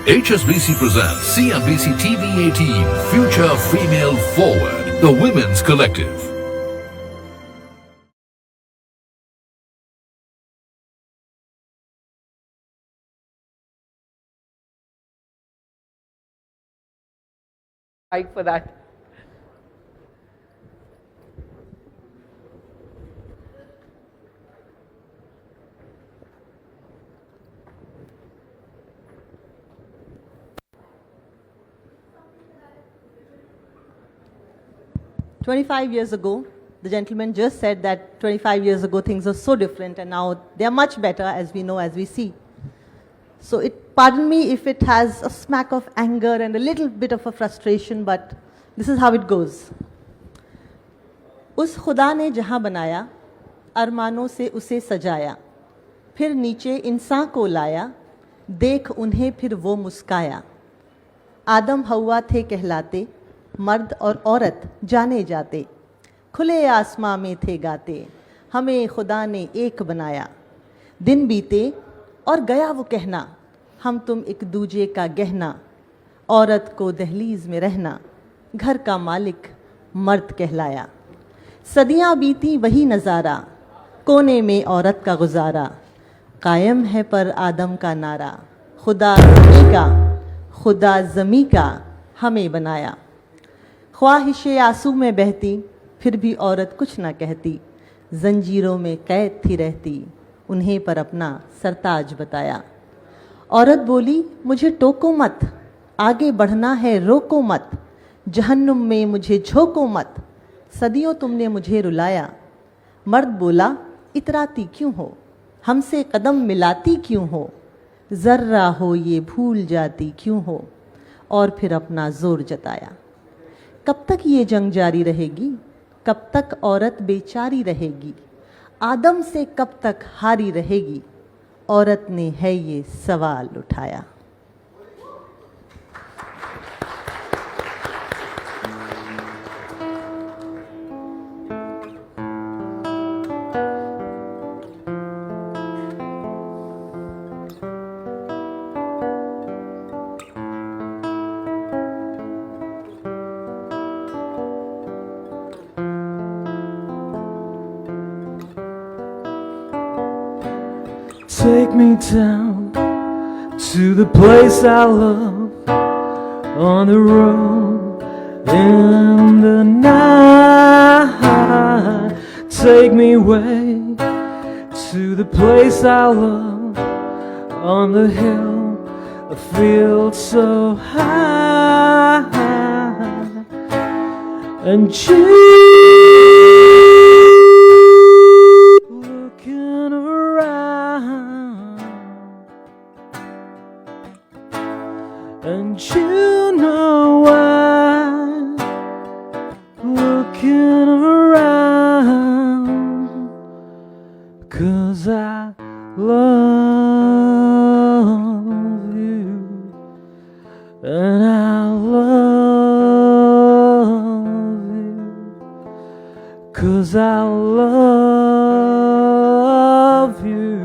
HSBC presents CNBC-TV18 Future Female Forward, the Women's Collective. Fight for that. "25 years ago, the gentleman just said that 25 years ago things are so different and now they are much better, as we know, as we see. So pardon me if it has a smack of anger and a little bit of a frustration, but this is how it goes. उस खुदा ने जहाँ बनाया, अरमानों से उसे सजाया, फिर नीचे इंसान को लाया, देख उन्हें फिर वो मुस्काया। आदम हव्वा थे कहलाते, मर्द और औरत जाने जाते, खुले आसमां में थे गाते, हमें खुदा ने एक बनाया। दिन बीते और गया वो कहना, हम तुम एक दूजे का गहना, औरत को दहलीज में रहना, घर का मालिक मर्द कहलाया। सदियां बीती वही नज़ारा, कोने में औरत का गुजारा, कायम है पर आदम का नारा, खुदा ज़मी का हमें बनाया। ख्वाहिशे आंसू में बहती, फिर भी औरत कुछ ना कहती, जंजीरों में कैद थी रहती, उन्हें पर अपना सरताज बताया। औरत बोली, मुझे टोको मत, आगे बढ़ना है रोको मत, जहन्नुम में मुझे झोंको मत, सदियों तुमने मुझे रुलाया। मर्द बोला, इतराती क्यों हो, हमसे कदम मिलाती क्यों हो, जर्रा हो ये भूल जाती क्यों हो, और फिर अपना जोर जताया। कब तक ये जंग जारी रहेगी, कब तक औरत बेचारी रहेगी, आदम से कब तक हारी रहेगी, औरत ने है ये सवाल उठाया। Take me down to the place I love, on the road in the night. Take me away to the place I love, on the hill, a field so high, and looking around, and you know why, looking around, 'cause I love you, and I love you, 'cause I love you,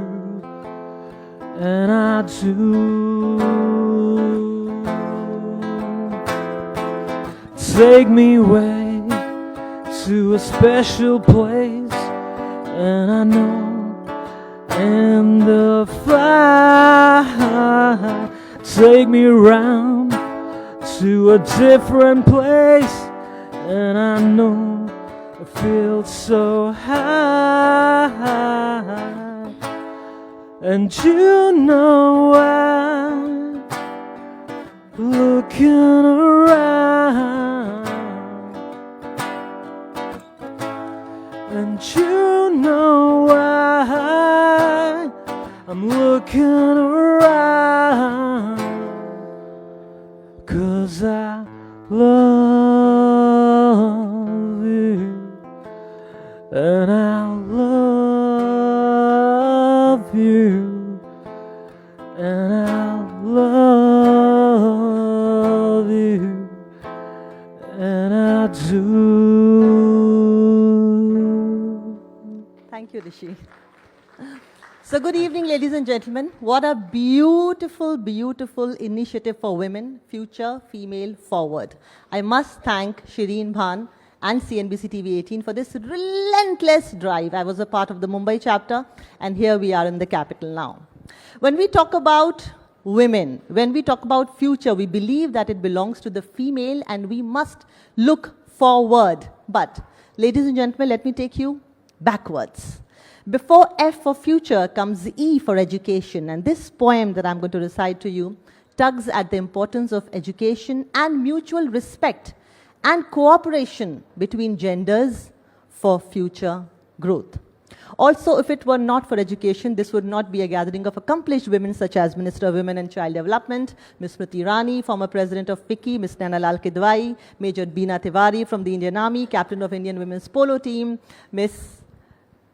and I do. Take me away to a special place, and I know, and the fly. Take me around to a different place, and I know I feel so high, and you know I'm looking around, and you know why I'm looking around, 'cause I love you, and I love you, and I love you, and I do. Thank you, Rishi. So good evening, ladies and gentlemen. What a beautiful, beautiful initiative for women, Future Female Forward. I must thank Shereen, Bhan and CNBC-TV18 for this relentless drive. I was a part of the Mumbai chapter, and here we are in the capital now. When we talk about women, when we talk about future, we believe that it belongs to the female and we must look forward. But, ladies and gentlemen, let me take you backwards. Before F for future comes E for education, and this poem that I'm going to recite to you tugs at the importance of education and mutual respect and cooperation between genders for future growth. Also, if it were not for education, this would not be a gathering of accomplished women such as Minister of Women and Child Development, Ms. Smriti Irani, former President of ficci, Ms. Naina Lal Kidwai, Major Beena Tiwari from the Indian Army, Captain of Indian Women's Polo Team, Ms.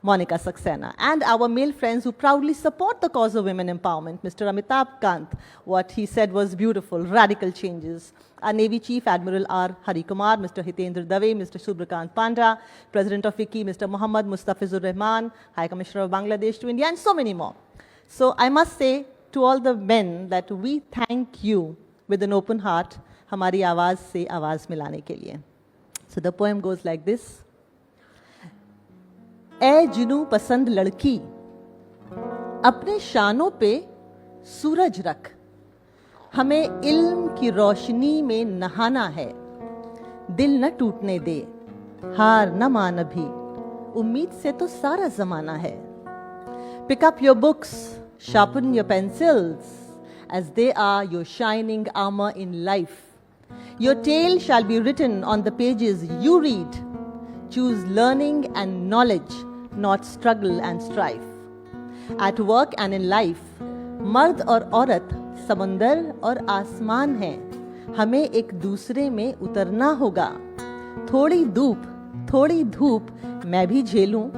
Monica Saxena, and our male friends who proudly support the cause of women empowerment. Mr. Amitabh Kant, what he said was beautiful, radical changes. Our Navy Chief Admiral R. Hari Kumar, Mr. Hitendra Dave, Mr. Subrakant Panda, President of ficci, Mr. Muhammad Mustafizur Rahman, High Commissioner of Bangladesh to India, and so many more. So I must say to all the men that we thank you with an open heart, hamari आवाज से आवाज मिलाने के लिए. So the poem goes like this. ए जिनू पसंद लड़की, अपने शानों पे सूरज रख, हमें इल्म की रोशनी में नहाना है, दिल न टूटने दे, हार न मान अभी, उम्मीद से तो सारा जमाना है. Pick up your books, sharpen your pencils, as they are your shining armor in life. Your tale shall be written on the pages you read. Choose learning and knowledge, not struggle and strife. At work and in life, मर्द और औरत समंदर और आसमान हैं. हमें एक दूसरे में उतरना होगा. थोड़ी धूप मैं भी झेलूं,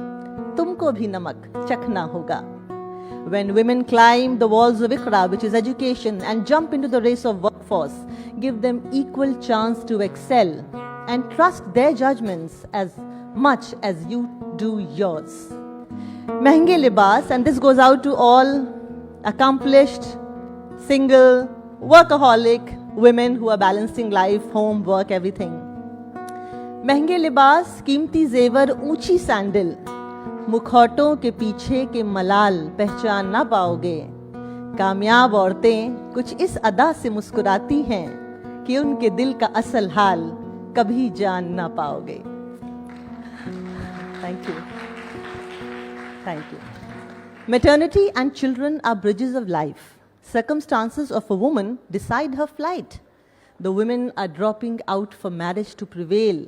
तुमको भी नमक चखना होगा. When women climb the walls of Iqra, which is education, and jump into the race of workforce, give them equal chance to excel and trust their judgments as much as you do yours. Mehnge libas, and this goes out to all accomplished, single, workaholic women who are balancing life, home, work, everything. महंगे लिबास, कीमती जेवर, ऊंची sandal, मुखौटों के पीछे के मलाल पहचान ना पाओगे. कामयाब औरतें कुछ इस अदा से मुस्कुराती हैं कि उनके दिल का असल हाल कभी जान ना पाओगे. Thank you. Thank you. Maternity and children are bridges of life. Circumstances of a woman decide her flight. The women are dropping out for marriage to prevail.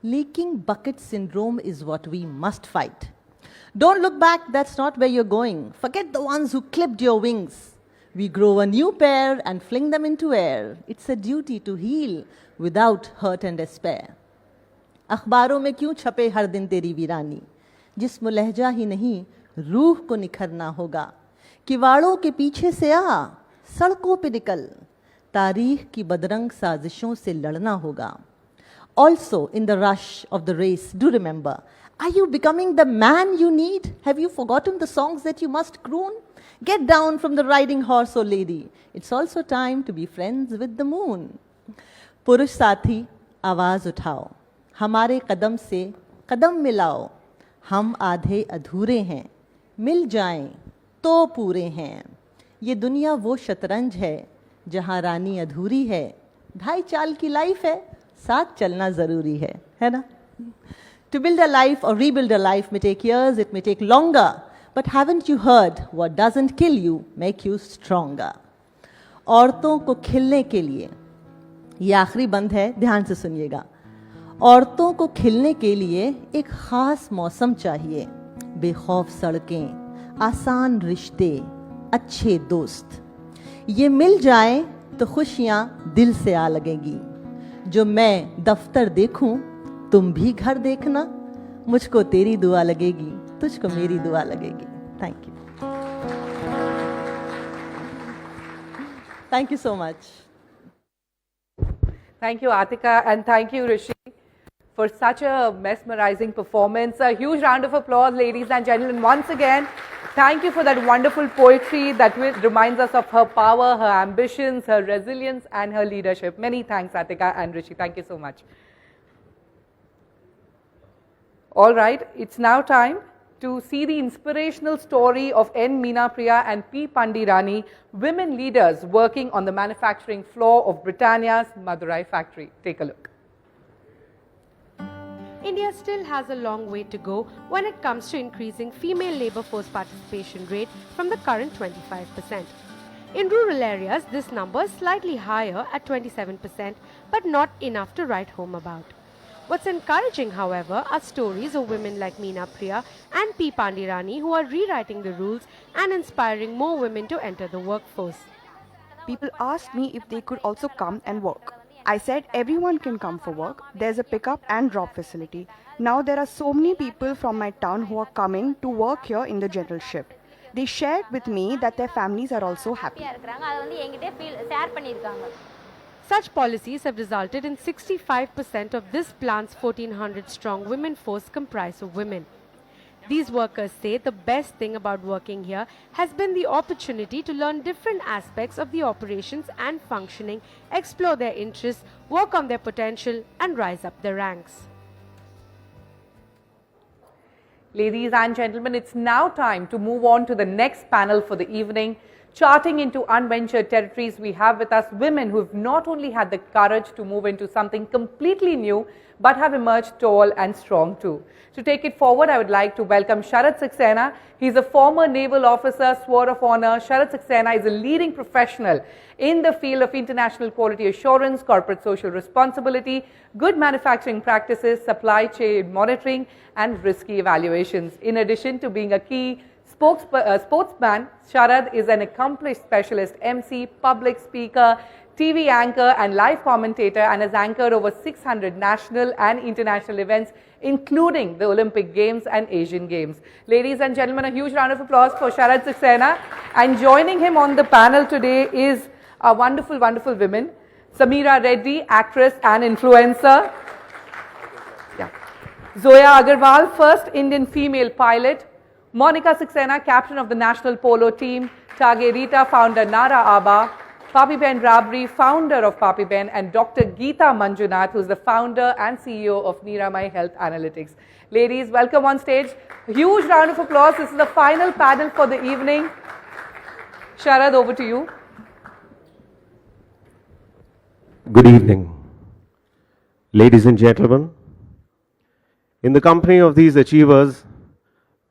Leaking bucket syndrome is what we must fight. Don't look back, that's not where you're going. Forget the ones who clipped your wings. We grow a new pair and fling them into air. It's a duty to heal without hurt and despair. अखबारों में क्यों छपे हर दिन तेरी वीरानी, जिस्म लहजा ही नहीं रूह को निखरना होगा. किवाड़ों के पीछे से आ, सड़कों पे निकल, तारीख की बदरंग साजिशों से लड़ना होगा. Also, in the rush of the race, do remember, are you becoming the man you need? Have you forgotten the songs that you must croon? Get down from the riding horse, oh lady. It's also time to be friends with the moon. पुरुष साथी, आवाज उठाओ, हमारे कदम से कदम मिलाओ. हम आधे अधूरे हैं, मिल जाएं तो पूरे हैं. ये दुनिया वो शतरंज है जहां रानी अधूरी है. 2.5 चाल की लाइफ है, साथ चलना जरूरी है ना? To build a life or rebuild a life may take years, it may take longer, but haven't you heard what doesn't kill you make you stronger? औरतों को खिलने के लिए, ये आखिरी बंद है, ध्यान से सुनिएगा. औरतों को खिलने के लिए एक खास मौसम चाहिए. बेखौफ सड़कें, आसान रिश्ते, अच्छे दोस्त, ये मिल जाएं तो खुशियां दिल से आ लगेंगी. जो मैं दफ्तर देखूं, तुम भी घर देखना. मुझको तेरी दुआ लगेगी, तुझको मेरी दुआ लगेगी. Thank you. Thank you so much. Thank you, Atika, and thank you, Rishi, for such a mesmerizing performance. A huge round of applause, ladies and gentlemen, once again Thank you for that wonderful poetry that reminds us of her power, her ambitions, her resilience and her leadership. Many thanks, Atika and Rishi. Thank you so much. All right, it's now time to see the inspirational story of N. Meena Priya and P. Pandirani, women leaders working on the manufacturing floor of Britannia's Madurai factory. Take a look. India still has a long way to go when it comes to increasing female labour force participation rate from the current 25%. In rural areas, this number is slightly higher at 27%, but not enough to write home about. What's encouraging, however, are stories of women like Meena Priya and P. Pandirani who are rewriting the rules and inspiring more women to enter the workforce. People asked me if they could also come and work. I said everyone can come for work. There's a pickup and drop facility. Now there are so many people from my town who are coming to work here in the general shift. They shared with me that their families are also happy. Such policies have resulted in 65% of this plant's 1400 strong women force comprised of women. These workers say the best thing about working here has been the opportunity to learn different aspects of the operations and functioning, explore their interests, work on their potential and rise up the ranks. Ladies and gentlemen, it's now time to move on to the next panel for the evening. Charting into unventured territories, we have with us women who have not only had the courage to move into something completely new, but have emerged tall and strong too. To take it forward, I would like to welcome Sharad Saxena. He's a former naval officer, Sword of Honor. Sharad Saxena is a leading professional in the field of international quality assurance, corporate social responsibility, good manufacturing practices, supply chain monitoring, and risky evaluations. In addition to being a key sportsman, Sharad is an accomplished specialist MC, public speaker, TV anchor and live commentator, and has anchored over 600 national and international events, including the Olympic Games and Asian Games. Ladies and gentlemen, a huge round of applause for Sharad Saxena. And joining him on the panel today is a wonderful, wonderful women. Samira Reddy, actress and influencer. Zoya Aggarwal, first Indian female pilot. Monica Saxena, captain of the national polo team. Tage Rita, founder Nara Aba. Pabiben Rabari, founder of Pabiben, and Dr. Geetha Manjunath, who is the founder and CEO of Niramai Health Analytics. Ladies, welcome on stage. A huge round of applause. This is the final panel for the evening. Sharad, over to you. Good evening, ladies and gentlemen. In the company of these achievers,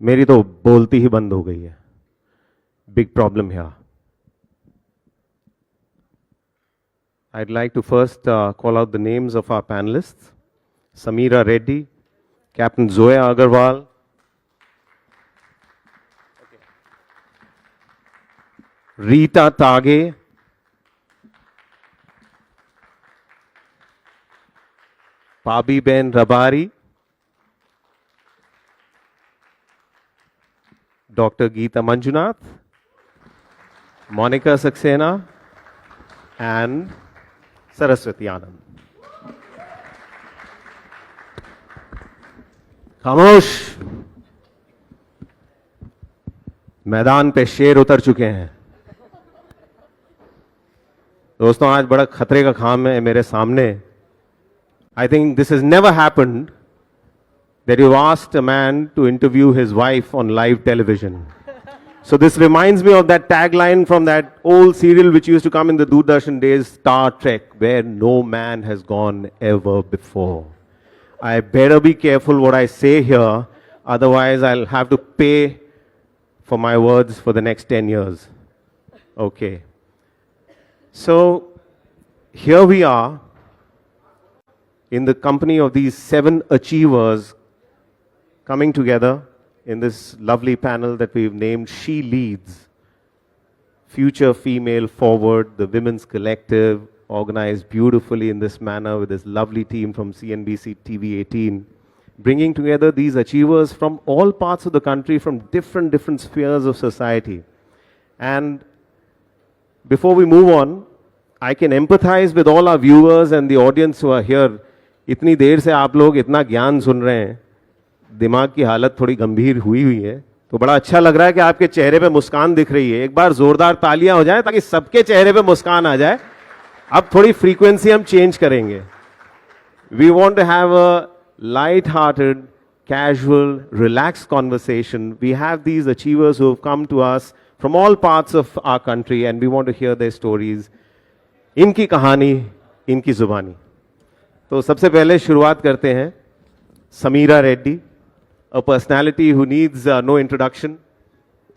मेरी तो बोलती ही बंद हो गई है. Big problem here. I'd like to first call out the names of our panelists. Sameera Reddy, Captain Zoya Aggarwal, Rita Tage, Pabiben Rabari, Dr. Geetha Manjunath, Monica Saxena, and Saraswathi Anand. खामोश. मैदान पे शेर उतर चुके हैं. दोस्तों, आज बड़ा खतरे का काम है मेरे सामने. I think this has never happened that you asked a man to interview his wife on live television. So this reminds me of that tagline from that old serial which used to come in the Doordarshan days, Star Trek, where no man has gone ever before. I better be careful what I say here, otherwise I'll have to pay for my words for the next 10 years. Okay. So here we are in the company of these 7 achievers coming together in this lovely panel that we've named She Leads, Future Female Forward, the Women's Collective, organized beautifully in this manner with this lovely team from CNBC-TV18, bringing together these achievers from all parts of the country, from different spheres of society. And before we move on, I can empathize with all our viewers and the audience who are here. इतनी देर से आप लोग इतना ज्ञान सुन रहे हैं, दिमाग की हालत थोड़ी गंभीर हुई है. तो बड़ा अच्छा लग रहा है कि आपके चेहरे पे मुस्कान दिख रही है. एक बार जोरदार तालियां हो जाए ताकि सबके चेहरे पे मुस्कान आ जाए. अब थोड़ी फ्रीक्वेंसी हम चेंज करेंगे. We want to have a light-hearted, casual, relaxed conversation. We have these achievers who have come to us from all parts of our country and we want to hear their stories. इनकी कहानी, इनकी जुबानी. तो सबसे पहले शुरुआत करते हैं Sameera Reddy, a personality who needs no introduction.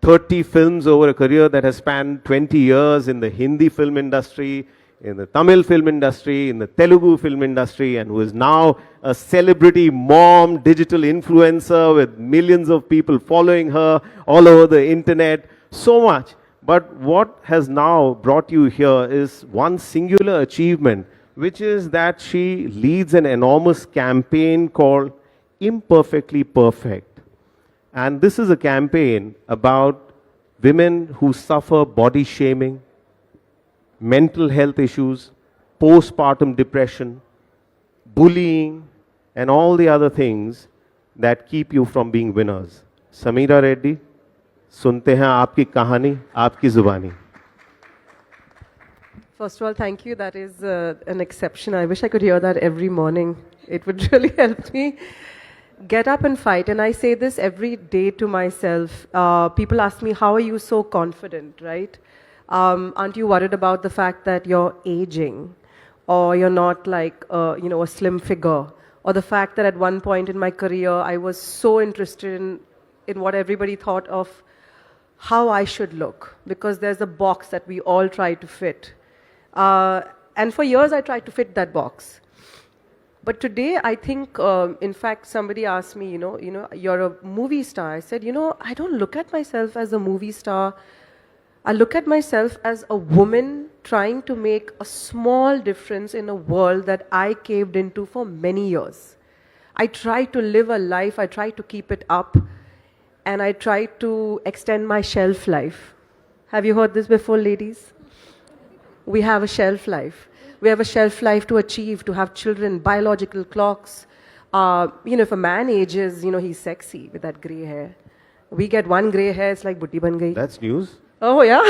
30 films over a career that has spanned 20 years in the Hindi film industry, in the Tamil film industry, in the Telugu film industry, and who is now a celebrity mom, digital influencer with millions of people following her all over the internet. So much. But what has now brought you here is one singular achievement, which is that she leads an enormous campaign called Imperfectly Perfect. And this is a campaign about women who suffer body shaming, mental health issues, postpartum depression, bullying, and all the other things that keep you from being winners. Sameera Reddy, सुनते हैं आपकी कहानी, आपकी जुबानी. First of all, thank you. That is an exception. I wish I could hear that every morning. It would really help me get up and fight. And I say this every day to myself. People ask me, how are you so confident, right? Aren't you worried about the fact that you're aging? Or you're not like, a slim figure? Or the fact that at one point in my career, I was so interested in what everybody thought of how I should look. Because there's a box that we all try to fit. And for years, I tried to fit that box. But today, I think, in fact, somebody asked me, you're a movie star. I said, I don't look at myself as a movie star. I look at myself as a woman trying to make a small difference in a world that I caved into for many years. I try to live a life, I try to keep it up, and I try to extend my shelf life. Have you heard this before, ladies? We have a shelf life. We have a shelf life to achieve, to have children, biological clocks. If a man ages, he's sexy with that grey hair. We get one grey hair, it's like butti ban gayi. That's news. Oh, yeah.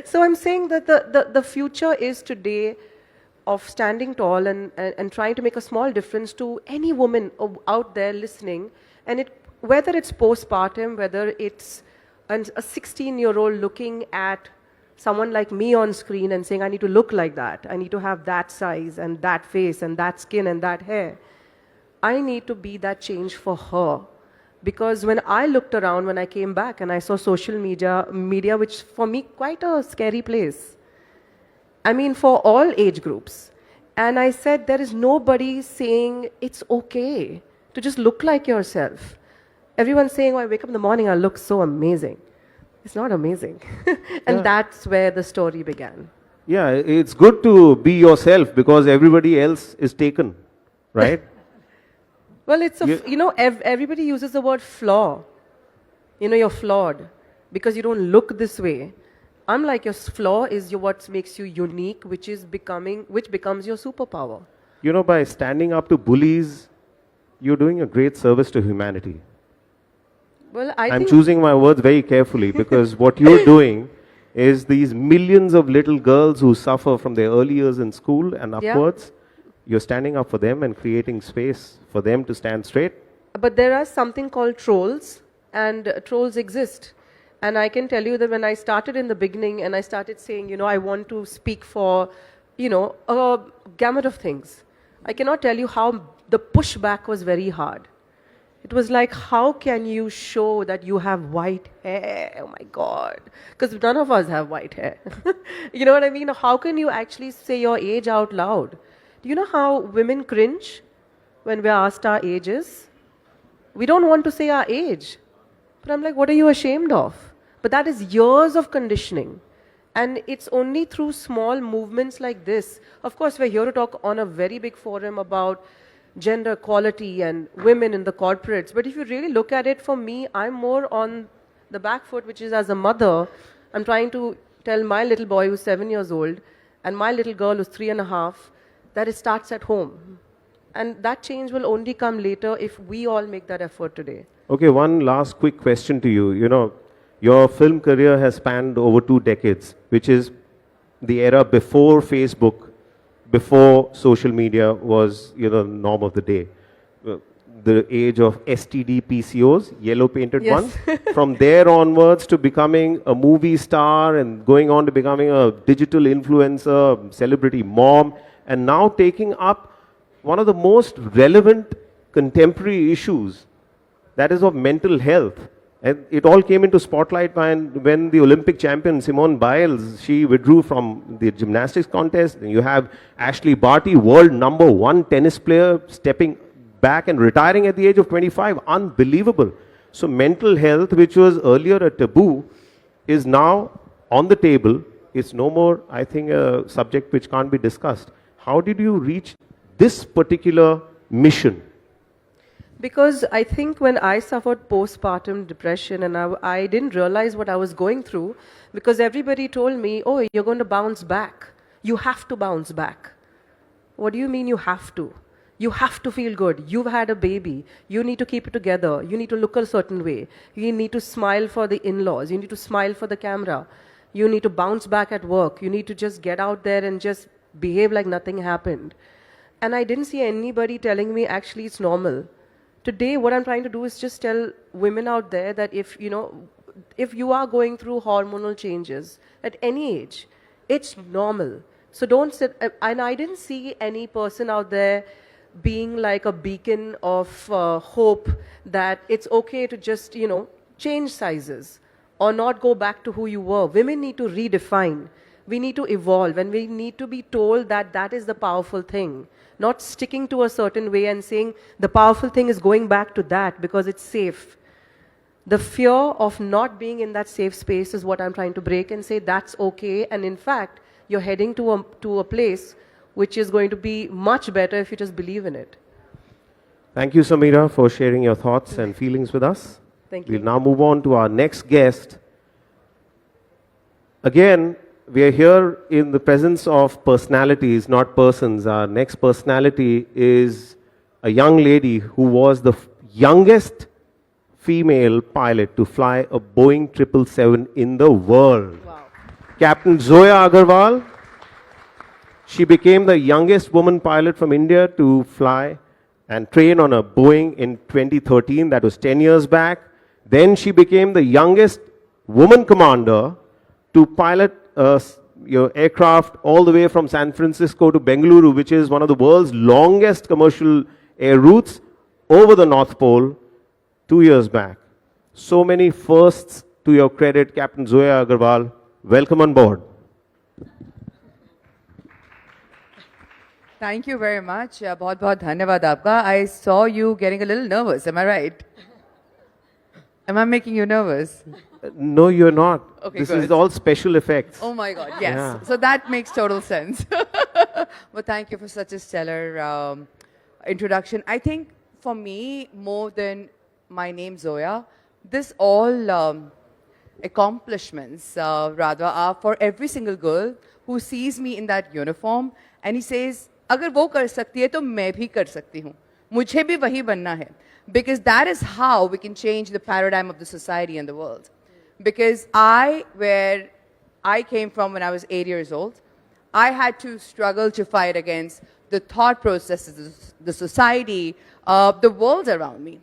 So I'm saying that the future is today of standing tall and trying to make a small difference to any woman out there listening. And whether it's postpartum, whether it's a 16-year-old looking at someone like me on screen and saying, I need to look like that. I need to have that size and that face and that skin and that hair. I need to be that change for her. Because when I looked around, when I came back and I saw social media, which for me quite a scary place. I mean, for all age groups. And I said, there is nobody saying it's okay to just look like yourself. Everyone's saying, I wake up in the morning, I look so amazing. It's not amazing. And that's where the story began. Yeah, it's good to be yourself because everybody else is taken, right? Well, it's everybody uses the word flaw. You're flawed because you don't look this way. I'm like, your flaw is what makes you unique, which becomes your superpower. By standing up to bullies, you're doing a great service to humanity. Well, I'm choosing my words very carefully because what you're doing is these millions of little girls who suffer from their early years in school and upwards. You're standing up for them and creating space for them to stand straight. But there are something called trolls, and trolls exist. And I can tell you that when I started in the beginning and I started saying, I want to speak for, a gamut of things. I cannot tell you how the pushback was very hard. It was like, how can you show that you have white hair? Oh my God. Because none of us have white hair. You know what I mean? How can you actually say your age out loud? Do you know how women cringe when we're asked our ages? We don't want to say our age. But I'm like, what are you ashamed of? But that is years of conditioning. And it's only through small movements like this. Of course, we're here to talk on a very big forum about gender equality and women in the corporates. But if you really look at it, for me, I'm more on the back foot, which is as a mother, I'm trying to tell my little boy who's 7 years old and my little girl who's 3.5, that it starts at home. And that change will only come later if we all make that effort today. Okay, one last quick question to you. You know, your film career has spanned over 2 decades, which is the era before Facebook, before social media was, you know, norm of the day. The age of STD PCOs, yellow painted Yes. ones. From there onwards to becoming a movie star and going on to becoming a digital influencer, celebrity mom, and now taking up one of the most relevant contemporary issues, that is of mental health. And it all came into spotlight when the Olympic champion Simone Biles, she withdrew from the gymnastics contest. And you have Ashley Barty, world #1 tennis player, stepping back and retiring at the age of 25. Unbelievable. So mental health, which was earlier a taboo, is now on the table. It's no more, I think, a subject which can't be discussed. How did you reach this particular mission? Because I think when I suffered postpartum depression and I didn't realize what I was going through, because everybody told me, oh, you're going to bounce back. You have to bounce back. What do you mean you have to? You have to feel good. You've had a baby. You need to keep it together. You need to look a certain way. You need to smile for the in-laws. You need to smile for the camera. You need to bounce back at work. You need to just get out there and just behave like nothing happened. And I didn't see anybody telling me actually it's normal. Today, what I'm trying to do is just tell women out there that if you are going through hormonal changes at any age, it's normal. So don't sit, and I didn't see any person out there being like a beacon of hope that it's okay to just, change sizes or not go back to who you were. Women need to redefine. We need to evolve, and we need to be told that that is the powerful thing. Not sticking to a certain way and saying the powerful thing is going back to that because it's safe. The fear of not being in that safe space is what I'm trying to break and say that's okay. And in fact, you're heading to a place which is going to be much better if you just believe in it. Thank you, Samira, for sharing your thoughts and feelings with us. Thank you. We'll now move on to our next guest. Again, we are here in the presence of personalities, not persons. Our next personality is a young lady who was the youngest female pilot to fly a Boeing 777 in the world. Wow. Captain Zoya Aggarwal. She became the youngest woman pilot from India to fly and train on a Boeing in 2013. That was 10 years back. Then she became the youngest woman commander to pilot aircraft all the way from San Francisco to Bengaluru, which is one of the world's longest commercial air routes, over the North Pole 2 years back. So many firsts to your credit, Captain Zoya Aggarwal. Welcome on board. Thank you very much. बहुत धन्यवाद आपका. I saw you getting a little nervous. Am I right? Am I making you nervous? No, you're not. Okay, this good. is all special effects. Oh my God, yes. Yeah. So that makes total sense. But thank you for such a stellar introduction. I think for me, more than my name Zoya, this all accomplishments rather are for every single girl who sees me in that uniform and he says, अगर वो कर सकती है तो मैं भी कर सकती हूँ. मुझे भी वही बनना है. Because that is how we can change the paradigm of the society and the world. Because where I came from when I was 8 years old, I had to struggle to fight against the thought processes, the society, the world around me.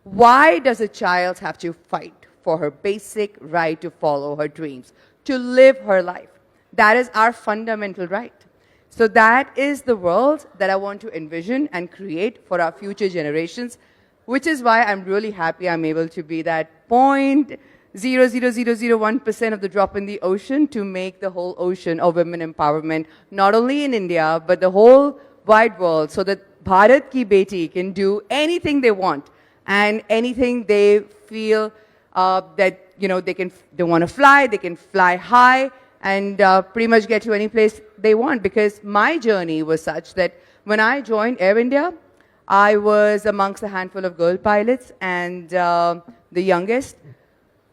Why does a child have to fight for her basic right to follow her dreams, to live her life? That is our fundamental right. So that is the world that I want to envision and create for our future generations, which is why I'm really happy I'm able to be that 0.00001% of the drop in the ocean to make the whole ocean of women empowerment, not only in India, but the whole wide world, so that Bharat ki beti can do anything they want and anything they feel that, they want to fly, they can fly high and pretty much get to any place they want. Because my journey was such that when I joined Air India, I was amongst a handful of girl pilots and the youngest.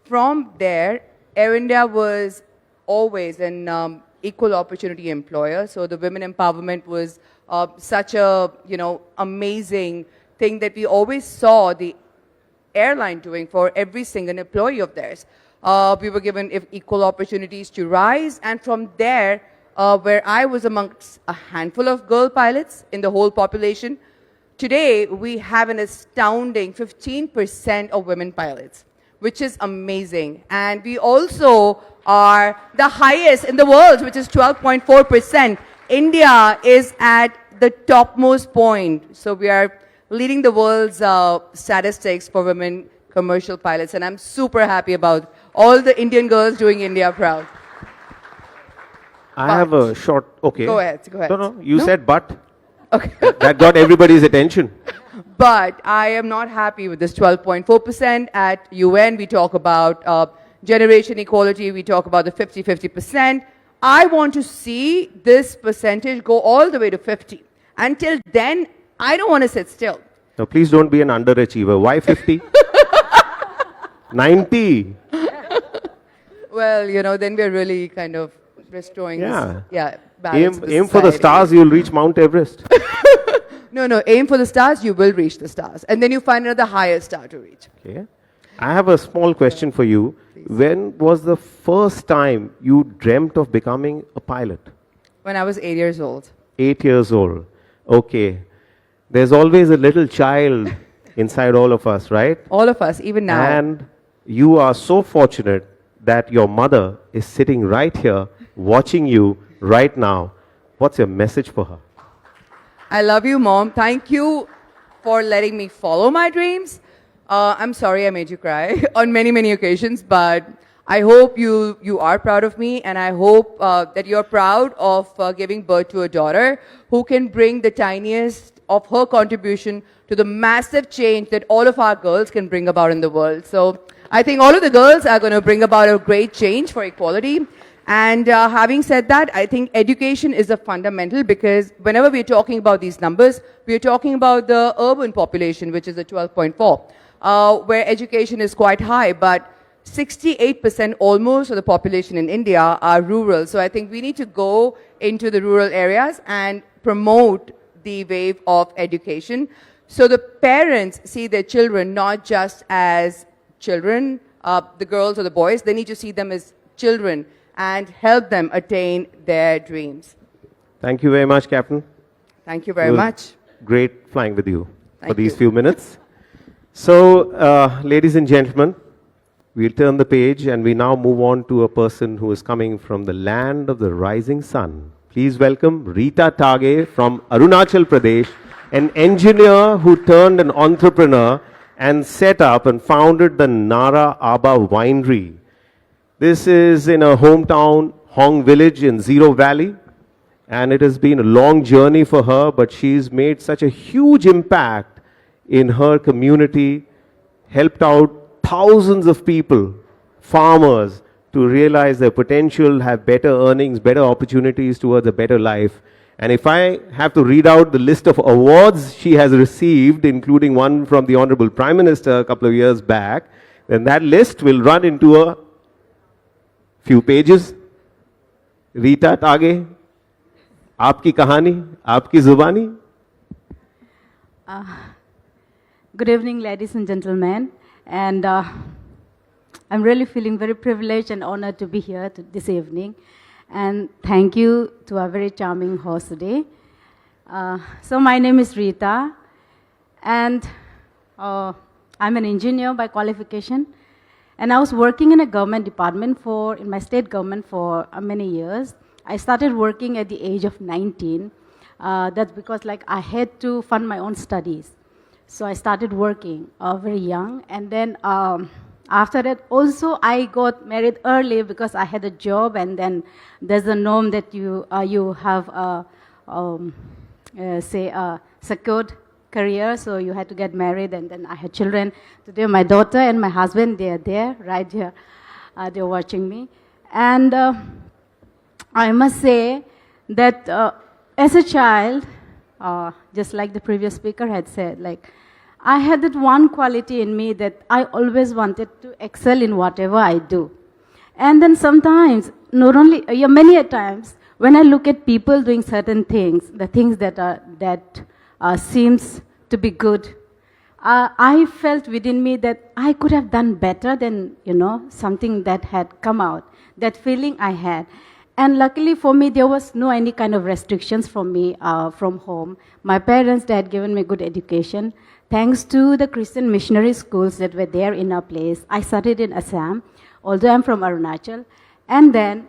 From there, Air India was always an equal opportunity employer. So the women empowerment was such a, amazing thing that we always saw the airline doing for every single employee of theirs? We were given equal opportunities to rise, and from there, where I was amongst a handful of girl pilots in the whole population, today we have an astounding 15% of women pilots, which is amazing. And we also are the highest in the world, which is 12.4%. India is at the topmost point. So we are leading the world's statistics for women commercial pilots. And I'm super happy about all the Indian girls doing India proud. I have a short, okay. Go ahead, go ahead. No, you said but. Okay. That got everybody's attention. But I am not happy with this 12.4%. At UN, we talk about generation equality, we talk about the 50-50%. I want to see this percentage go all the way to 50. Until then, I don't want to sit still. Now, please don't be an underachiever. Why 50? 90. Well, you know, then we're really kind of restoring this, balance. Aim for the stars, you'll reach Mount Everest. No, aim for the stars, you will reach the stars. And then you find another higher star to reach. Okay. I have a small question for you. Please. When was the first time you dreamt of becoming a pilot? When I was 8 years old. 8 years old. Okay. There's always a little child inside all of us, right? All of us, even now. And you are so fortunate that your mother is sitting right here watching you right now. What's your message for her? I love you, Mom. Thank you for letting me follow my dreams. I'm sorry I made you cry on many, many occasions, but I hope you are proud of me, and I hope that you're proud of giving birth to a daughter who can bring the tiniest of her contribution to the massive change that all of our girls can bring about in the world. So I think all of the girls are going to bring about a great change for equality. And having said that, I think education is a fundamental, because whenever we're talking about these numbers, we're talking about the urban population, which is a 12.4, where education is quite high, but 68% almost of the population in India are rural. So I think we need to go into the rural areas and promote the wave of education. So the parents see their children not just as children, the girls or the boys, they need to see them as children and help them attain their dreams. Thank you very much, Captain. Thank you very much. Great flying with you for these you. few minutes. So, ladies and gentlemen, we'll turn the page and we now move on to a person who is coming from the land of the rising sun. Please welcome Rita Tage from Arunachal Pradesh, an engineer who turned an entrepreneur and set up and founded the Nara Aba Winery. This is in her hometown, Hong Village in Zero Valley. And it has been a long journey for her, but she's made such a huge impact in her community, helped out thousands of people, farmers, to realize their potential, have better earnings, better opportunities towards a better life. And if I have to read out the list of awards she has received, including one from the Honorable Prime Minister a couple of years back, then that list will run into a few pages. Rita Tage, आपकी कहानी, आपकी जुबानी. Good evening, ladies and gentlemen. And I'm really feeling very privileged and honored to be here this evening. And thank you to our very charming host today. So my name is Rita, and I'm an engineer by qualification. And I was working in a government department in my state government for many years. I started working at the age of 19. That's because I had to fund my own studies. So I started working very young. And then after that, also I got married early because I had a job, and then there's a norm that you have a secured career, so you had to get married, and then I had children. Today my daughter and my husband, they are there, right here. They're watching me. And I must say that as a child, just like the previous speaker had said, I had that one quality in me that I always wanted to excel in whatever I do. And then sometimes, many a times, when I look at people doing certain things, the things that seems to be good, I felt within me that I could have done better than, something that had come out, that feeling I had. And luckily for me, there was no any kind of restrictions from me from home. My parents, they had given me good education. Thanks to the Christian missionary schools that were there in our place, I studied in Assam, although I'm from Arunachal. And then,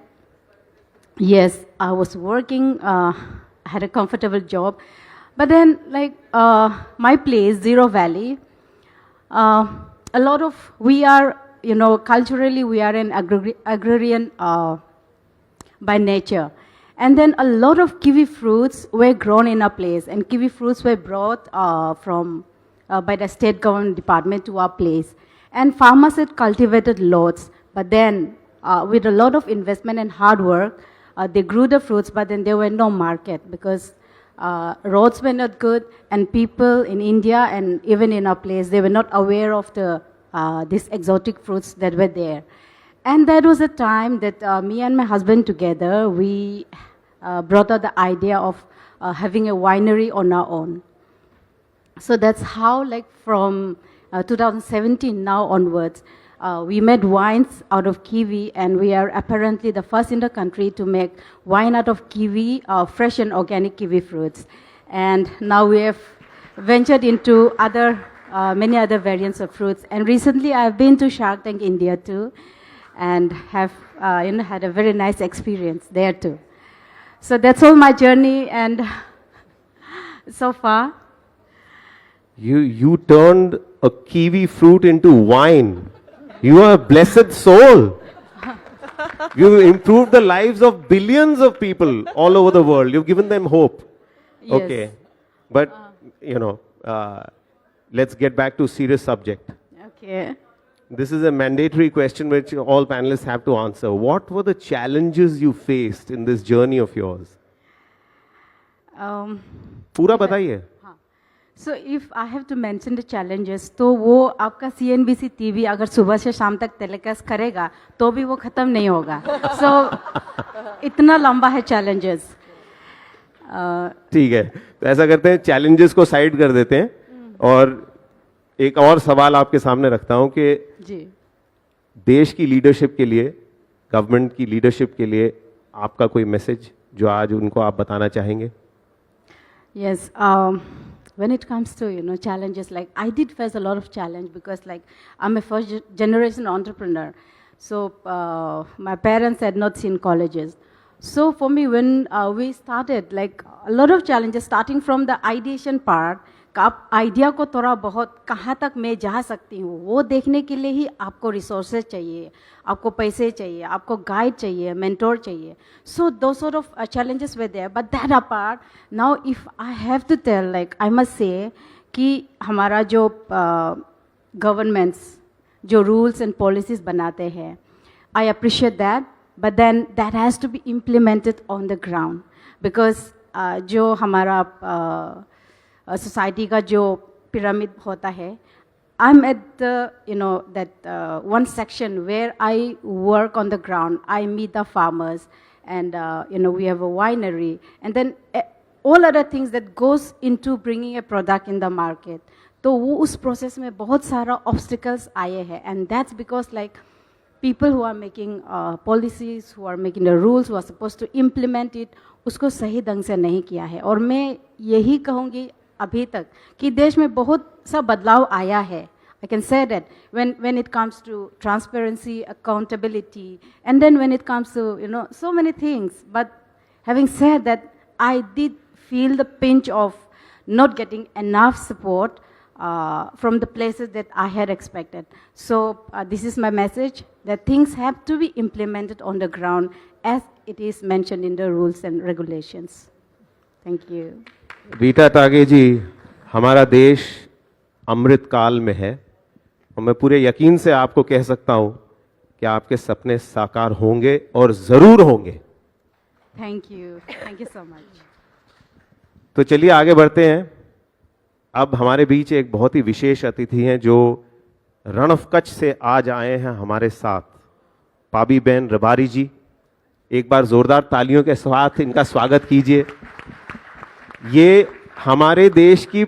yes, I was working, had a comfortable job. But then, my place, Zero Valley, a lot of, we are, culturally, we are an agrarian by nature. And then a lot of kiwi fruits were grown in our place, and kiwi fruits were brought by the state government department to our place. And farmers had cultivated lots, but then with a lot of investment and hard work, they grew the fruits, but then there were no market because roads were not good, and people in India and even in our place, they were not aware of these exotic fruits that were there. And that was a time that me and my husband together, we brought out the idea of having a winery on our own. So that's how, from 2017 now onwards, we made wines out of kiwi, and we are apparently the first in the country to make wine out of kiwi, fresh and organic kiwi fruits. And now we have ventured into many other variants of fruits. And recently I've been to Shark Tank India too, and have had a very nice experience there too. So that's all my journey, and so far. You turned a kiwi fruit into wine. You are a blessed soul. You improved the lives of billions of people all over the world. You've given them hope. Yes. Okay. But, let's get back to serious subject. Okay. This is a mandatory question which all panelists have to answer. What were the challenges you faced in this journey of yours? पूरा बताइए. So if I have to mention the challenges, तो वो आपका CNBC TV अगर सुबह से शाम तक telecast करेगा, तो भी वो खत्म नहीं होगा. So इतना लंबा है challenges. ठीक है, तो ऐसा करते हैं, challenges को साइड कर देते हैं और एक और सवाल आपके सामने रखता हूं कि देश की लीडरशिप के लिए, गवर्नमेंट की लीडरशिप के लिए आपका कोई मैसेज जो आज उनको आप बताना चाहेंगे? Yes. When it comes to, challenges, I did face a lot of challenge because, I'm a first generation entrepreneur. So my parents had not seen colleges. So for me, when we started, a lot of challenges, starting from the ideation part, आप idea को थोड़ा बहुत कहाँ तक मैं जा सकती हूँ वो देखने के लिए ही आपको रिसोर्सेज चाहिए, आपको पैसे चाहिए, आपको गाइड चाहिए, मेंटोर चाहिए. सो दो sort of challenges were there, but that apart, now if I have to tell, I must say कि हमारा जो governments जो rules and policies बनाते हैं, I appreciate that, but then that has to be implemented on the ground because जो हमारा society का जो pyramid होता है, I'm at the, that one section where I work on the ground. I meet the farmers, and we have a winery, and then all other things that goes into bringing a product in the market. तो वो उस process में बहुत सारा obstacles आए हैं, and that's because people who are making policies, who are making the rules, who are supposed to implement it, उसको सही ढंग से नहीं किया है. और मैं यही कहूँगी अभी तक कि देश में बहुत सा बदलाव आया है. I can say that when it comes to transparency, accountability, and then when it comes to so many things. But having said that, I did feel the pinch of not getting enough support from the places that I had expected. So this is my message, that things have to be implemented on the ground as it is mentioned in the rules and regulations. Thank you. Rita तागे जी, हमारा देश अमृत काल में है और मैं पूरे यकीन से आपको कह सकता हूं कि आपके सपने साकार होंगे और जरूर होंगे. Thank you so much. तो चलिए आगे बढ़ते हैं. अब हमारे बीच एक बहुत ही विशेष अतिथि हैं जो रण ऑफ कच्छ से आज आए हैं हमारे साथ. पाबीबेन रबारी जी, एक बार जोरदार तालियों के साथ इनका स्वागत कीजिए. ये हमारे देश की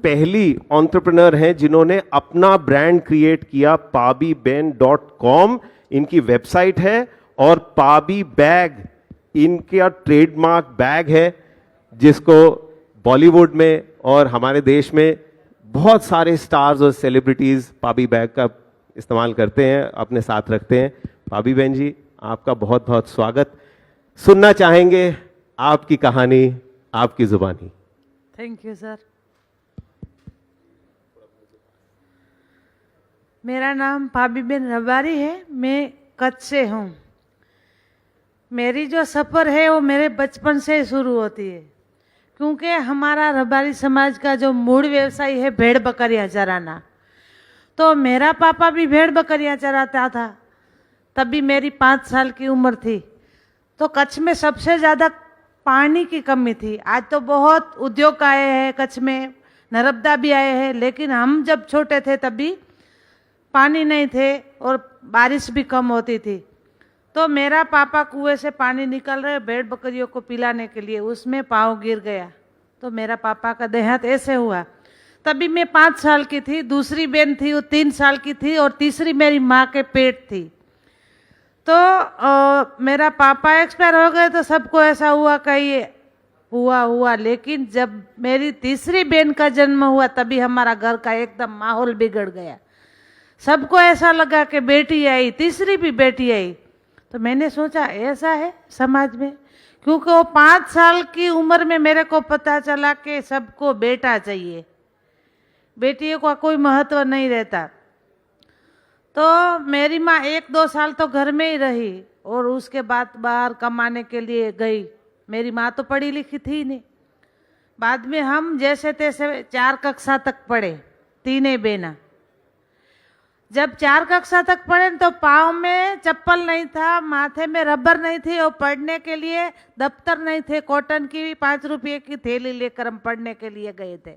पहली एंटरप्रेन्योर हैं जिन्होंने अपना ब्रांड क्रिएट किया, pabiben.com इनकी वेबसाइट है, और पाबी बैग इनका ट्रेडमार्क बैग है, जिसको बॉलीवुड में और हमारे देश में बहुत सारे स्टार्स और सेलिब्रिटीज पाबी बैग का इस्तेमाल करते हैं, अपने साथ रखते हैं। पाबीबेन जी, आपका बहुत बहुत स्वागत। सुनना चाहेंगे आपकी कहानी, आपकी जुबानी। Thank you sir. मेरा नाम पाबीबेन रबारी है, मैं कच्छ से हूँ। मेरी जो सफ़र है वो मेरे बचपन से शुरू होती है, क्योंकि हमारा रबारी समाज का जो मूल व्यवसाय है भेड़ बकरियाँ चराना। तो मेरा पापा भी भेड़ बकरियाँ चराता था, तभी मेरी 5 साल की उम्र थी। तो कच्छ में सबसे ज़्यादा पानी की कमी थी। आज तो बहुत उद्योग आए हैं कच्छ में, नर्मदा भी आए हैं, लेकिन हम जब छोटे थे तभी पानी नहीं थे और बारिश भी कम होती थी। तो मेरा पापा कुएं से पानी निकल रहे भेड़ बकरियों को पिलाने के लिए, उसमें पाँव गिर गया, तो मेरा पापा का देहांत ऐसे हुआ। तभी मैं 5 साल की थी, दूसरी बहन थी वो 3 साल की थी, और तीसरी मेरी माँ के पेट थी। तो मेरा पापा एक्सपायर हो गए, तो सबको ऐसा हुआ कि ये हुआ, लेकिन जब मेरी तीसरी बहन का जन्म हुआ तभी हमारा घर का एकदम माहौल बिगड़ गया। सबको ऐसा लगा कि बेटी आई, तीसरी भी बेटी आई। तो मैंने सोचा ऐसा है समाज में, क्योंकि वो 5 साल की उम्र में मेरे को पता चला कि सबको बेटा चाहिए, बेटियों का कोई महत्व नहीं रहता। तो मेरी माँ 1-2 साल तो घर में ही रही, और उसके बाद बाहर कमाने के लिए गई। मेरी माँ तो पढ़ी लिखी थी नहीं। बाद में हम जैसे तैसे 4 कक्षा तक पढ़े, तीनों बहना। जब 4 कक्षा तक पढ़े तो पाँव में चप्पल नहीं था, माथे में रबर नहीं थी, और पढ़ने के लिए दफ्तर नहीं थे। कॉटन की 5 रुपये की थैली लेकर हम पढ़ने के लिए गए थे।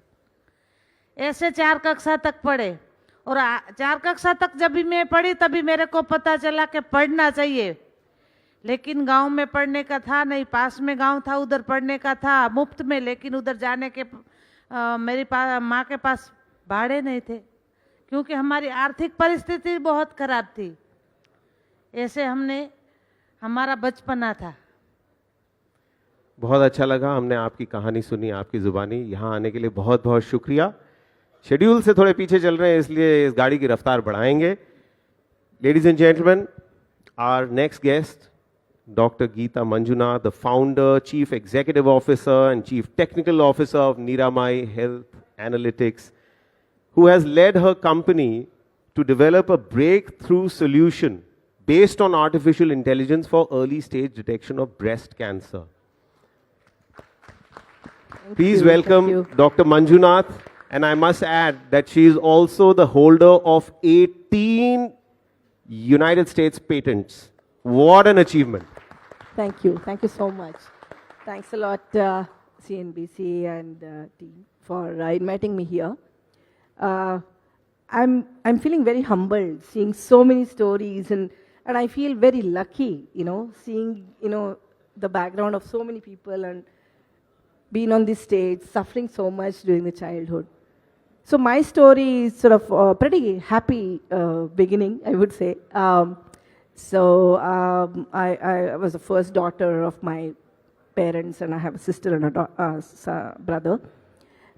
ऐसे 4 कक्षा तक पढ़े, और 4 कक्षा तक जब भी मैं पढ़ी तभी मेरे को पता चला कि पढ़ना चाहिए। लेकिन गांव में पढ़ने का था नहीं, पास में गांव था उधर पढ़ने का था मुफ्त में, लेकिन उधर जाने के मेरी माँ के पास भाड़े नहीं थे, क्योंकि हमारी आर्थिक परिस्थिति बहुत खराब थी। ऐसे हमारा बचपना था। बहुत अच्छा लगा, हमने आपकी कहानी सुनी, आपकी जुबानी। यहाँ आने के लिए बहुत बहुत शुक्रिया। शेड्यूल से थोड़े पीछे चल रहे हैं, इसलिए इस गाड़ी की रफ्तार बढ़ाएंगे। Ladies and gentleman, our next guest Dr. Geetha Manjunath, the founder, Chief Executive Officer and Chief Technical Officer of Niramai Health Analytics, who has led her company to develop a breakthrough solution based on artificial intelligence for early stage detection of breast cancer. Please welcome Dr. Manjunath, and I must add that she is also the holder of 18 United States patents. What an achievement. Thank you so much. Thanks a lot CNBC and team for inviting me here. I'm feeling very humbled seeing so many stories, and I feel very lucky, seeing the background of so many people and being on this stage, suffering so much during the childhood. So my story is sort of a pretty happy beginning, I would say. I was the first daughter of my parents, and I have a sister and a brother.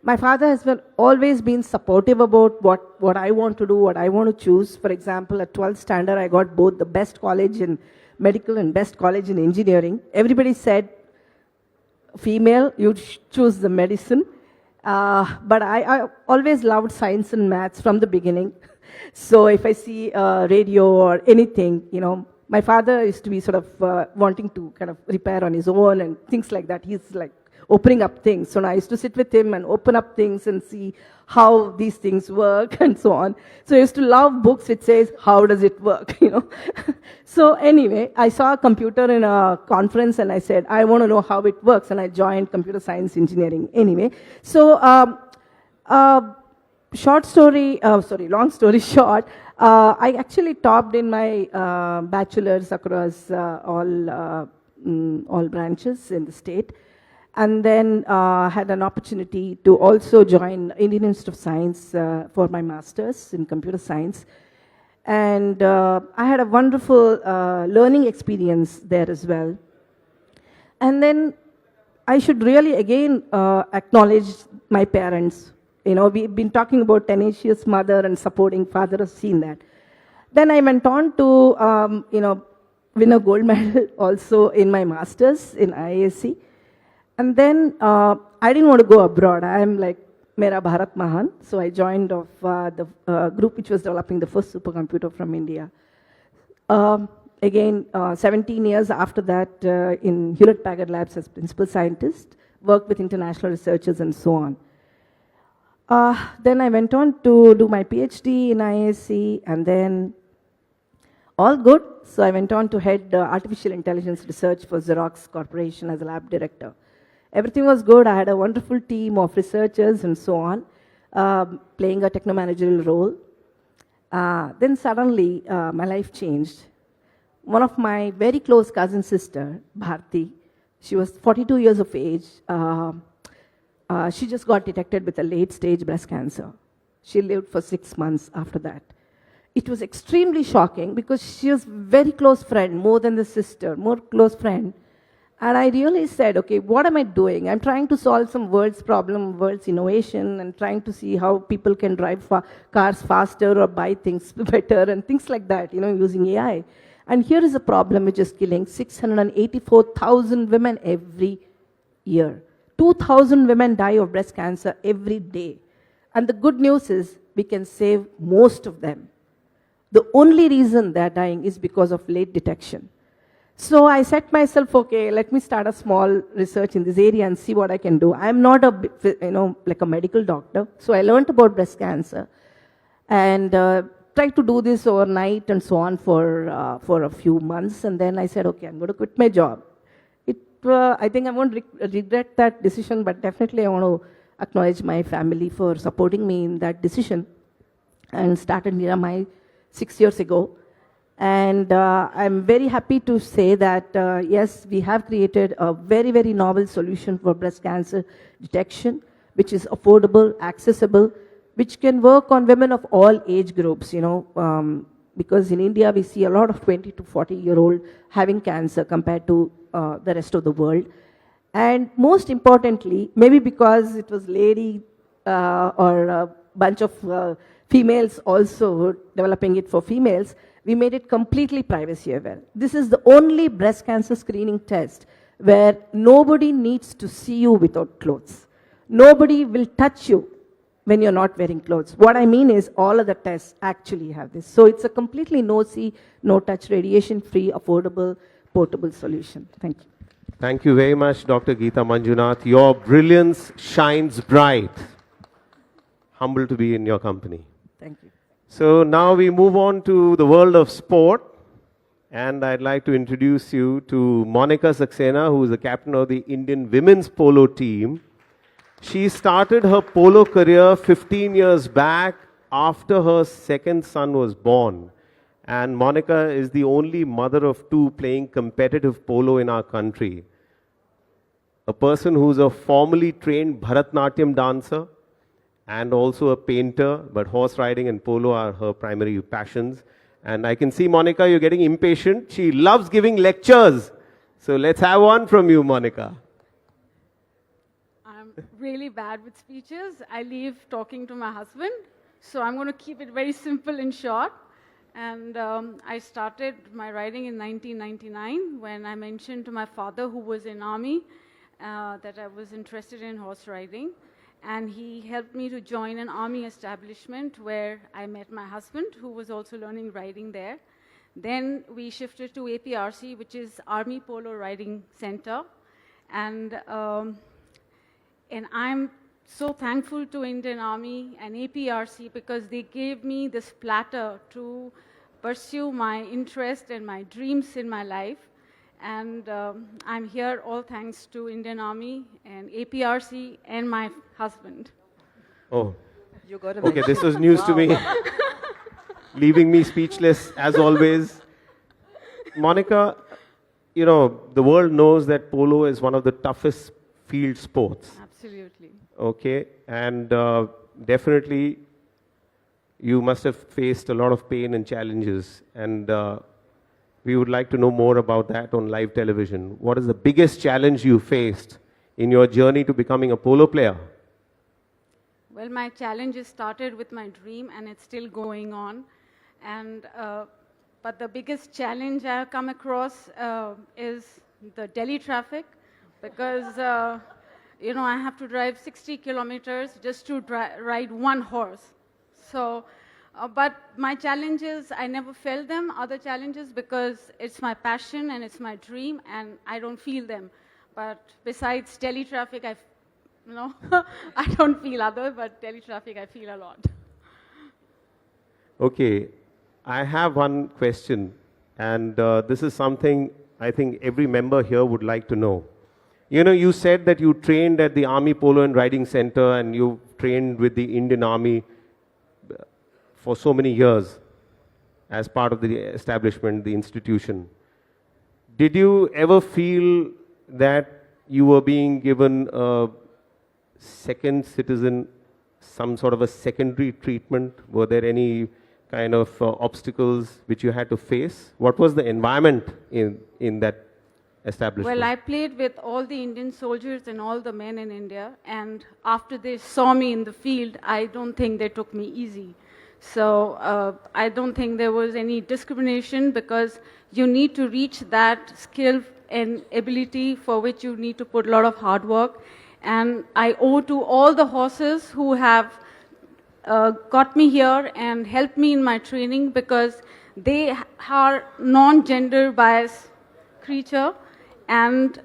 My father has always been supportive about what I want to do, what I want to choose. For example, at 12th standard, I got both the best college in medical and best college in engineering. Everybody said, female, you choose the medicine. But I always loved science and maths from the beginning. So if I see radio or anything, my father used to be sort of wanting to kind of repair on his own and things like that. He's like opening up things. So I used to sit with him and open up things and see how these things work and so on. So I used to love books which says, how does it work, So anyway, I saw a computer in a conference and I said, I want to know how it works. And I joined computer science engineering anyway. So long story short, I actually topped in my bachelor's across all branches in the state. And then had an opportunity to also join Indian Institute of Science for my master's in computer science. And I had a wonderful learning experience there as well. And then I should really again acknowledge my parents. You know, we've been talking about tenacious mother and supporting father, have seen that. Then I went on to, you know, win a gold medal also in my master's in IISc. And then I didn't want to go abroad. I am like Mera Bharat Mahan. So I joined of the group which was developing the first supercomputer from India. Again, 17 years after that in Hewlett-Packard Labs as principal scientist, worked with international researchers and so on. Then I went on to do my PhD in IISc, and then all good. So I went on to head artificial intelligence research for Xerox Corporation as a lab director. Everything was good. I had a wonderful team of researchers and so on, playing a techno-managerial role. Then suddenly, my life changed. One of my very close cousin sister, Bharti, she was 42 years of age. She just got detected with a late-stage breast cancer. She lived for 6 months after that. It was extremely shocking because she was very close friend, more than the sister, more close friend. And I really said, okay, what am I doing? I'm trying to solve some world's problem, world's innovation, and trying to see how people can drive cars faster or buy things better and things like that, you know, using AI. And here is a problem which is killing 684,000 women every year. 2,000 women die of breast cancer every day. And the good news is we can save most of them. The only reason they're dying is because of late detection. So I set myself, okay, let me start a small research in this area and see what I can do. I'm not a, you know, like a medical doctor. So I learned about breast cancer and tried to do this overnight and so on for a few months. And then I said, okay, I'm going to quit my job. I think I won't regret that decision, but definitely I want to acknowledge my family for supporting me in that decision, and started Niramai 6 years ago. And I'm very happy to say that, yes, we have created a very, very novel solution for breast cancer detection, which is affordable, accessible, which can work on women of all age groups, you know, because in India we see a lot of 20 to 40-year-old having cancer compared to the rest of the world. And most importantly, maybe because it was lady or a bunch of females also developing it for females, we made it completely privacy aware. This is the only breast cancer screening test where nobody needs to see you without clothes. Nobody will touch you when you're not wearing clothes. What I mean is all of the tests actually have this. So it's a completely no-see, no-touch, radiation-free, affordable, portable solution. Thank you. Thank you very much, Dr. Geetha Manjunath. Your brilliance shines bright. Humble to be in your company. Thank you. So now we move on to the world of sport. And I'd like to introduce you to Monica Saxena, who is the captain of the Indian women's polo team. She started her polo career 15 years back after her second son was born. And Monica is the only mother of two playing competitive polo in our country. A person who's a formally trained Bharatnatyam dancer and also a painter, but horse riding and polo are her primary passions. And I can see, Monica, you're getting impatient. She loves giving lectures. So let's have one from you, Monica. I'm really bad with speeches. I leave talking to my husband. So I'm going to keep it very simple and short. And I started my riding in 1999 when I mentioned to my father, who was in army, that I was interested in horse riding. And he helped me to join an army establishment where I met my husband, who was also learning riding there. Then we shifted to APRC, which is Army Polo Riding Center. And I'm so thankful to Indian Army and APRC because they gave me this platter to pursue my interest and my dreams in my life. And I'm here all thanks to Indian Army and APRC and my husband. Oh, You got okay, this was news to me. Leaving me speechless, as always. Monica, you know, the world knows that polo is one of the toughest field sports. Absolutely. Okay, and definitely you must have faced a lot of pain and challenges, and we would like to know more about that on live television. What is the biggest challenge you faced in your journey to becoming a polo player? Well, my challenges started with my dream, and it's still going on. And but the biggest challenge I've come across is the Delhi traffic, because you know, I have to drive 60 kilometers just to ride one horse. So, but my challenges, I never felt them, other challenges, because it's my passion and it's my dream, and I don't feel them. But besides Delhi traffic, you know, I don't feel other, but Delhi traffic I feel a lot. Okay, I have one question, and this is something I think every member here would like to know. You know, you said that you trained at the Army Polo and Riding Center, and you trained with the Indian Army for so many years as part of the establishment, the institution. Did you ever feel that you were being given a second citizen, some sort of a secondary treatment? Were there any kind of obstacles which you had to face? What was the environment in that establishment? Well, I played with all the Indian soldiers and all the men in India, and after they saw me in the field, I don't think they took me easy. So I don't think there was any discrimination, because you need to reach that skill and ability for which you need to put a lot of hard work. And I owe to all the horses who have got me here and helped me in my training, because they are non-gender biased creature, and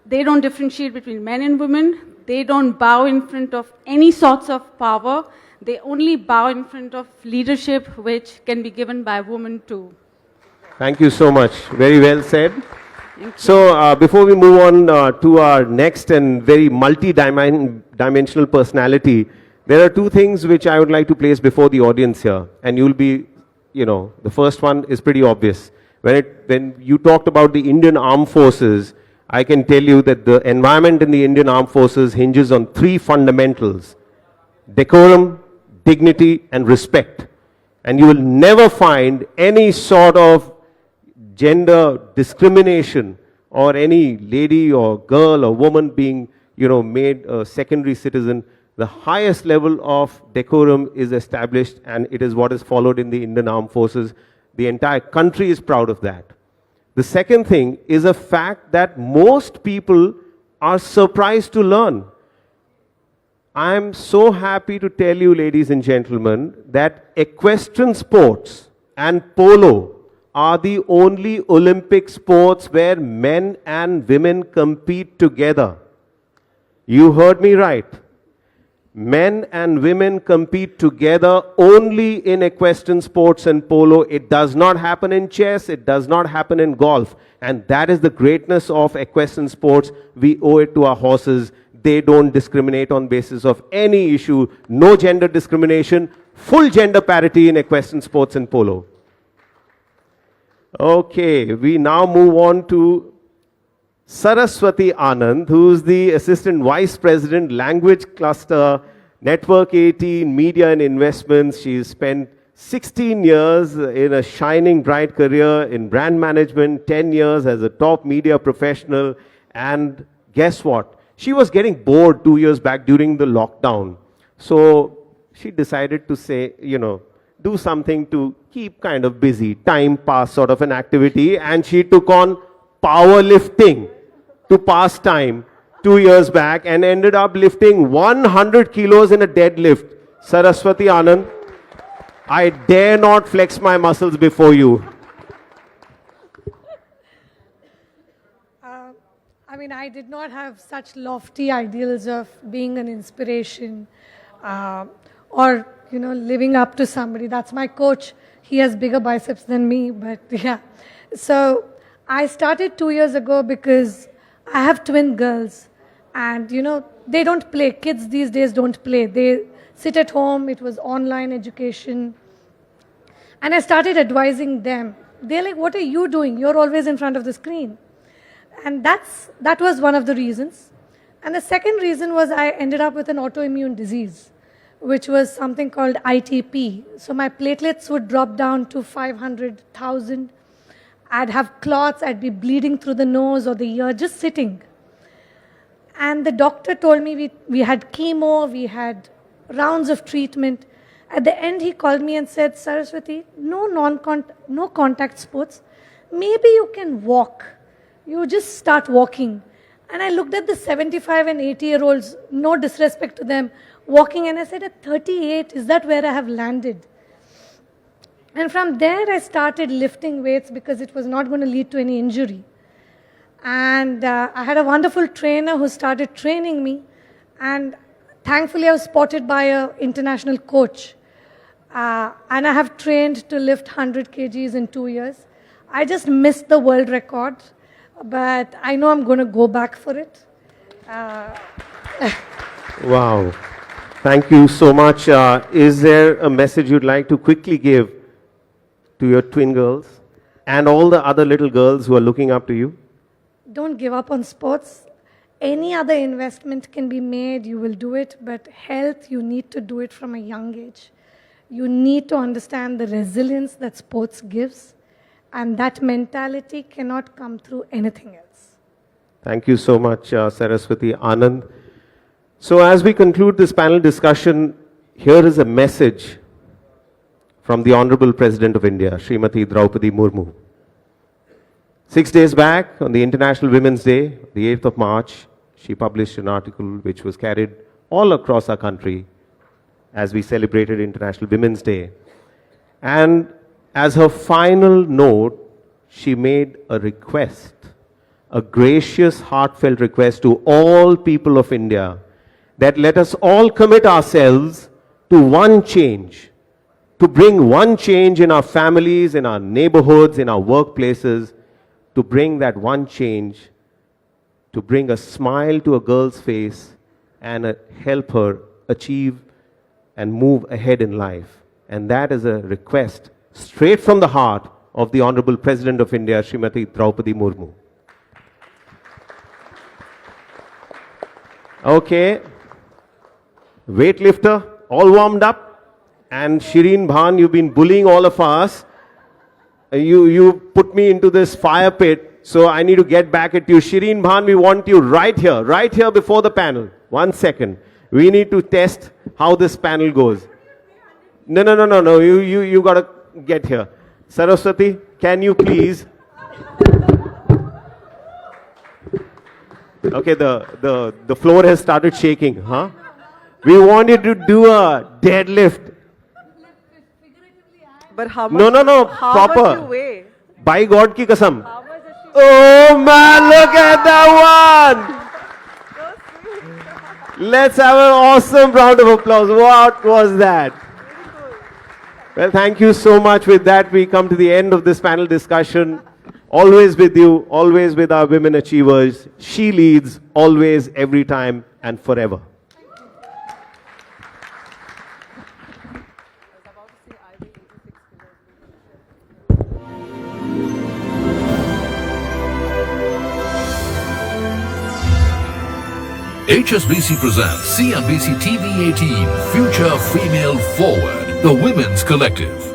they don't differentiate between men and women. They don't bow in front of any sorts of power. They only bow in front of leadership, which can be given by a woman too. Thank you so much. Very well said. So before we move on to our next and very multi-dimensional personality, there are two things which I would like to place before the audience here. And you'll be, you know, the first one is pretty obvious. When you talked about the Indian Armed Forces, I can tell you that the environment in the Indian Armed Forces hinges on three fundamentals: decorum, dignity, and respect. And you will never find any sort of gender discrimination or any lady or girl or woman being, you know, made a secondary citizen. The highest level of decorum is established, and it is what is followed in the Indian Armed Forces. The entire country is proud of that. The second thing is a fact that most people are surprised to learn. I am so happy to tell you, ladies and gentlemen, that equestrian sports and polo are the only Olympic sports where men and women compete together. You heard me right. Men and women compete together only in equestrian sports and polo. It does not happen in chess. It does not happen in golf. And that is the greatness of equestrian sports. We owe it to our horses. They don't discriminate on basis of any issue. No gender discrimination. Full gender parity in equestrian sports and polo. Okay, we now move on to Saraswathi Anand, who is the Assistant Vice President, Language Cluster, Network 18, Media and Investments. She's spent 16 years in a shining, bright career in brand management, 10 years as a top media professional. And guess what? She was getting bored 2 years back during the lockdown. So she decided to say, you know, do something to keep kind of busy, time pass sort of an activity. And she took on powerlifting to pass time 2 years back and ended up lifting 100 kilos in a deadlift. Saraswathi Anand, I dare not flex my muscles before you. I mean, I did not have such lofty ideals of being an inspiration or, you know, living up to somebody. That's my coach. He has bigger biceps than me, but yeah. So I started 2 years ago because I have twin girls, and, you know, they don't play. Kids these days don't play. They sit at home. It was online education. And I started advising them. They're like, what are you doing? You're always in front of the screen. And that was one of the reasons. And the second reason was I ended up with an autoimmune disease, which was something called ITP. So my platelets would drop down to 500,000. I'd have clots, I'd be bleeding through the nose or the ear, just sitting. And the doctor told me we had chemo, we had rounds of treatment. At the end, he called me and said, Saraswathi, no contact sports. Maybe you can walk. You just start walking. And I looked at the 75 and 80-year-olds, no disrespect to them, walking, and I said, at 38, is that where I have landed? And from there, I started lifting weights because it was not going to lead to any injury. And I had a wonderful trainer who started training me. And thankfully, I was spotted by an international coach. And I have trained to lift 100 kgs in 2 years. I just missed the world record, but I know I'm going to go back for it. Wow. Thank you so much. Is there a message you'd like to quickly give to your twin girls and all the other little girls who are looking up to you? Don't give up on sports. Any other investment can be made, you will do it, but health, you need to do it from a young age. You need to understand the resilience that sports gives, and that mentality cannot come through anything else. Thank you so much, Saraswathi, Anand. So as we conclude this panel discussion, here is a message from the Honorable President of India, Srimati Draupadi Murmu. 6 days back, on the International Women's Day, the 8th of March, she published an article which was carried all across our country as we celebrated International Women's Day. And as her final note, she made a request, a gracious, heartfelt request to all people of India that let us all commit ourselves to one change, to bring one change in our families, in our neighborhoods, in our workplaces, to bring that one change, to bring a smile to a girl's face and help her achieve and move ahead in life. And that is a request straight from the heart of the Honorable President of India, Srimati Draupadi Murmu. Okay, weightlifter, all warmed up, and Shereen, Bhan, you've been bullying all of us. You put me into this fire pit, so I need to get back at you. Shereen, Bhan, we want you right here before the panel. 1 second. We need to test how this panel goes. No, you got to get here. Saraswathi, can you please? Okay, the floor has started shaking, huh? We want you to do a deadlift. But how much? No, how proper. much you weigh? By God ki kasam. Oh man, look at that one! Let's have an awesome round of applause. What was that? Well, thank you so much. With that, we come to the end of this panel discussion. Always with you, always with our women achievers. She leads, always, every time, and forever. HSBC presents CNBC-TV18 Future Female Forward, the Women's Collective.